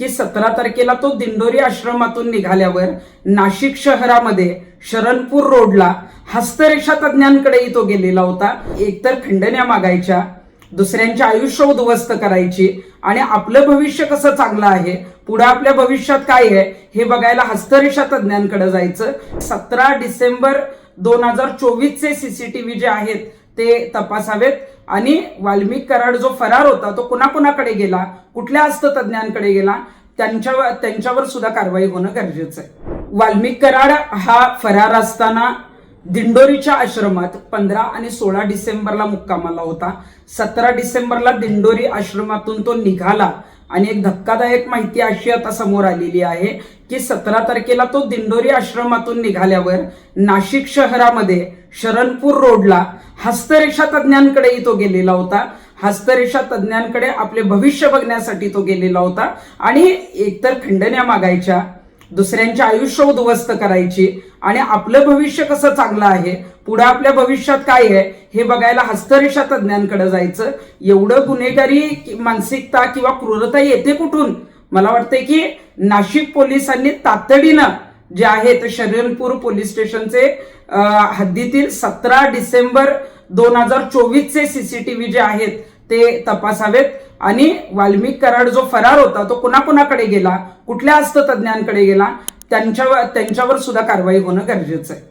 की 17 तारखेला तो दिंडोरी आश्रमातून निघाल्यावर नाशिक शहरामध्ये शरणपूर रोडला हस्तरेखा तज्ञांकडेही तो गेलेला होता. एकतर खंडण्या मागायच्या, दुसऱ्यांचे आयुष्य उद्ध्वस्त करायची आणि आपलं भविष्य कसं चांगलं आहे, पुढे आपल्या भविष्यात काय आहे हे बघायला हस्तरेखा तज्ञांकडे जायचं. 17 डिसेंबर 2024 चे सीसीटीव्ही जे आहेत ते तपासावेत आणि वाल्मिक कराड जो फरार होता तो कुणाकुणाकडे गेला, कुठल्या हस्ततज्ञांकडे गेला, त्यांच्यावर सुद्धा कारवाई होणं गरजेचं आहे. वाल्मिक कराड हा फरार असताना दिंडोरीच्या आश्रमात 15 आणि 16 डिसेंबरला मुक्कामाला होता. 17 डिसेंबरला दिंडोरी आश्रमातून तो निघाला आणि एक धक्कादायक माहिती अशी आता समोर आलेली आहे की 17 तारखेला तो दिंडोरी आश्रमातून निघाल्यावर नाशिक शहरामध्ये शरणपूर रोडला हस्तरेखा तज्ञांकडेही तो गेलेला होता. हस्तरेखा तज्ञांकडे आपले भविष्य बघण्यासाठी तो गेलेला होता आणि एकतर खंडण्या मागायच्या, दुसऱ्यांचे आयुष्य उद्ध्वस्त करायची आणि आपलं भविष्य कसं चांगलं आहे, पुढे आपल्या भविष्यात काय आहे हे बघायला हस्तरेखा तज्ञांकडे जायचं. एवढं गुन्हेगारी मानसिकता किंवा क्रूरता येते कुठून? मला वाटतंय की नाशिक पोलिसांनी तातडीनं जे आहे ते शरणपूर पोलीस स्टेशनचे हद्दीतील 17 डिसेंबर 2024 चे सीसीटीव्ही जे आहेत ते तपासावेत आणि वाल्मिक कराड जो फरार होता तो कुणाकुणाकडे गेला, कुठल्या हस्ततज्ञांकडे गेला, त्यांच्यावर सुद्धा कारवाई होणं गरजेचं आहे.